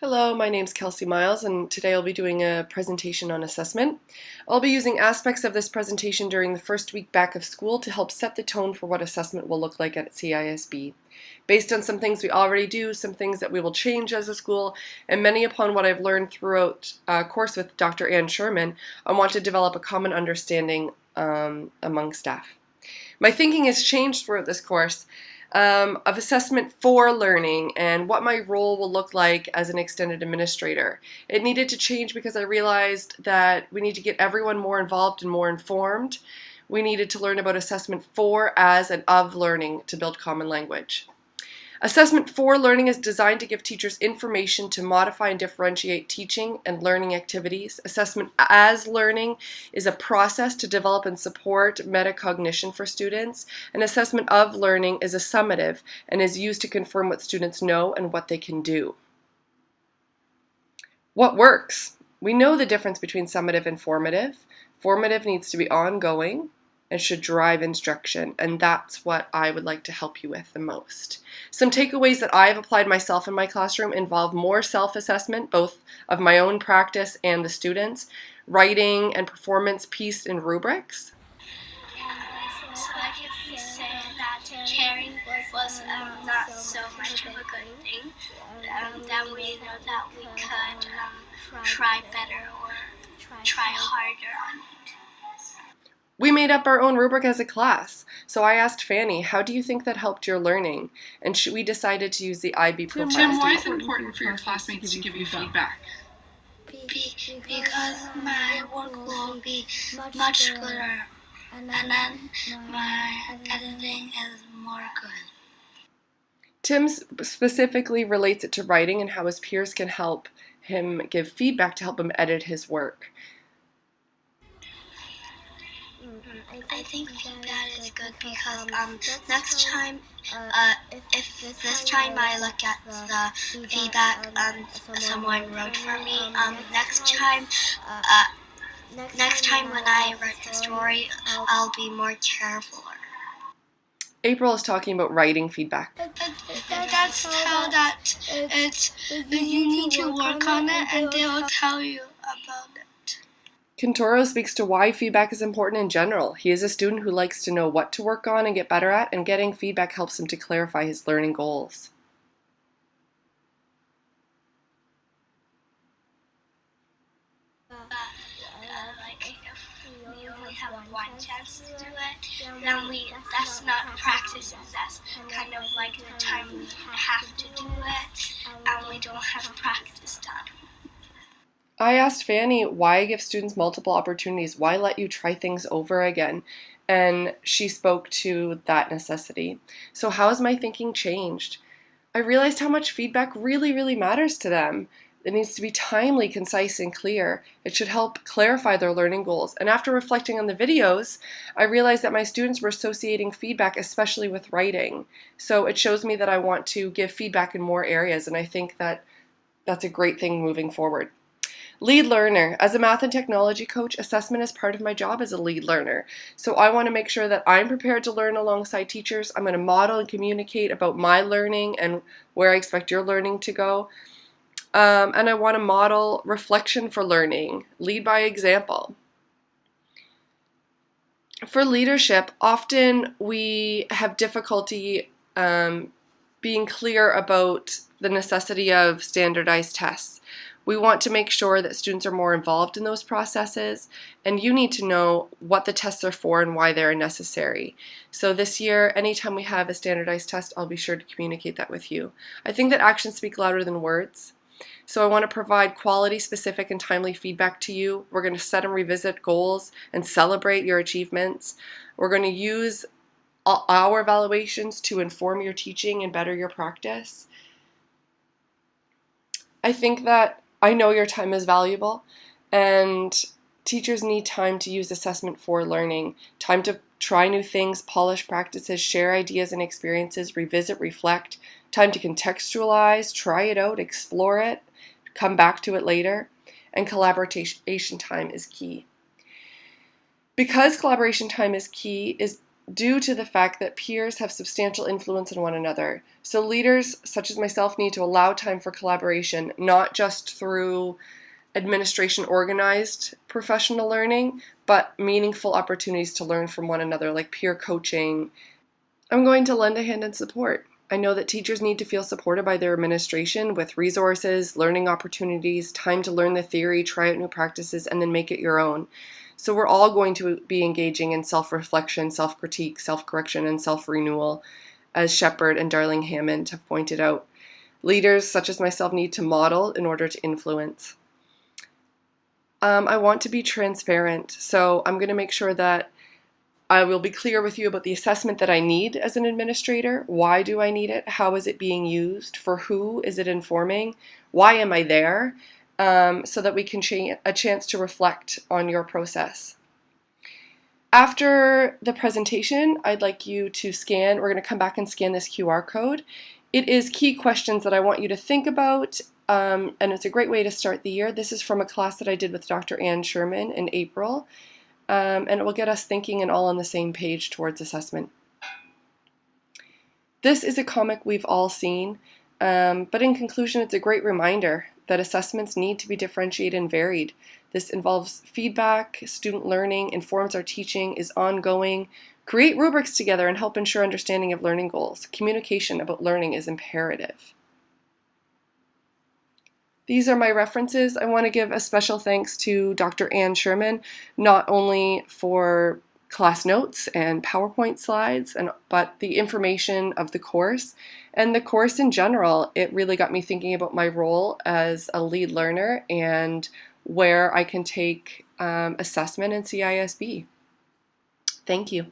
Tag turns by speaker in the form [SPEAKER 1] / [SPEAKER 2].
[SPEAKER 1] Hello, my name's Kelsey Miles, and today I'll be doing a presentation on assessment. I'll be using aspects of this presentation during the first week back of school to help set the tone for what assessment will look like at CISB. Based on some things we already do, some things that we will change as a school, and many upon what I've learned throughout a course with Dr. Sherman, I want to develop a common understanding among staff. My thinking has changed throughout this course of assessment for learning and what my role will look like as an extended administrator. It needed to change because I realized that we need to get everyone more involved and more informed. We needed to learn about assessment for, as, and of learning to build common language. Assessment for learning is designed to give teachers information to modify and differentiate teaching and learning activities. Assessment as learning is a process to develop and support metacognition for students. And assessment of learning is a summative and is used to confirm what students know and what they can do. What works? We know the difference between summative and formative. Formative needs to be ongoing and should drive instruction, and that's what I would like to help you with the most. Some takeaways that I have applied myself in my classroom involve more self-assessment, both of my own practice and the students, writing and performance pieced in rubrics.
[SPEAKER 2] So I can say that caring was not so much of a good thing. Then we know that we could try better or try harder on it.
[SPEAKER 1] We made up our own rubric as a class. So I asked Fanny, how do you think that helped your learning? And we decided to use the IB profile.
[SPEAKER 3] Tim, why is it important for your classmates to give you feedback?
[SPEAKER 2] Because my work will be much gooder, and then my editing is more good.
[SPEAKER 1] Tim specifically relates it to writing and how his peers can help him give feedback to help him edit his work.
[SPEAKER 2] I think feedback is good because next time, if this time I look at the feedback someone wrote for me, next time when I write the story, I'll be more careful.
[SPEAKER 1] April is talking about writing feedback.
[SPEAKER 2] That's how that you need to work on it, and they will tell you about it.
[SPEAKER 1] Kintoro speaks to why feedback is important in general. He is a student who likes to know what to work on and get better at, and getting feedback helps him to clarify his learning goals.
[SPEAKER 2] If we only have one chance to do it, then that's not practicing. That's kind of like the time we have to do it, and we don't have practice done.
[SPEAKER 1] I asked Fanny why give students multiple opportunities, why let you try things over again, and she spoke to that necessity. So how has my thinking changed? I realized how much feedback really matters to them. It needs to be timely, concise, and clear. It should help clarify their learning goals. And after reflecting on the videos, I realized that my students were associating feedback, especially with writing. So it shows me that I want to give feedback in more areas, and I think that that's a great thing moving forward. Lead learner. As a math and technology coach, assessment is part of my job as a lead learner. So I want to make sure that I'm prepared to learn alongside teachers. I'm going to model and communicate about my learning and where I expect your learning to go. And I want to model reflection for learning, lead by example. For leadership, often we have difficulty being clear about the necessity of standardized tests. We want to make sure that students are more involved in those processes, and you need to know what the tests are for and why they're necessary. So this year, anytime we have a standardized test, I'll be sure to communicate that with you. I think that actions speak louder than words. So I want to provide quality, specific, and timely feedback to you. We're going to set and revisit goals and celebrate your achievements. We're going to use our evaluations to inform your teaching and better your practice. I think that I know your time is valuable, and teachers need time to use assessment for learning, time to try new things, polish practices, share ideas and experiences, revisit, reflect, time to contextualize, try it out, explore it, come back to it later, and collaboration time is key. Because collaboration time is key, is due to the fact that peers have substantial influence on one another. So leaders such as myself need to allow time for collaboration, not just through administration organized professional learning, but meaningful opportunities to learn from one another, like peer coaching. I'm going to lend a hand in support. I know that teachers need to feel supported by their administration with resources, learning opportunities, time to learn the theory, try out new practices, and then make it your own. So we're all going to be engaging in self-reflection, self-critique, self-correction, and self-renewal, as Shepard and Darling Hammond have pointed out. Leaders such as myself need to model in order to influence. I want to be transparent, so I'm going to make sure that I will be clear with you about the assessment that I need as an administrator. Why do I need it? How is it being used? For who is it informing? Why am I there? So that we can a chance to reflect on your process. After the presentation, I'd like you to scan. We're going to come back and scan this QR code. It is key questions that I want you to think about, and it's a great way to start the year. This is from a class that I did with Dr. Ann Sherman in April. And it will get us thinking and all on the same page towards assessment. This is a comic we've all seen, but in conclusion, it's a great reminder that assessments need to be differentiated and varied. This involves feedback, student learning, informs our teaching, is ongoing. Create rubrics together and help ensure understanding of learning goals. Communication about learning is imperative. These are my references. I want to give a special thanks to Dr. Ann Sherman, not only for class notes and PowerPoint slides, but the information of the course. And the course in general, it really got me thinking about my role as a lead learner and where I can take assessment in CISB. Thank you.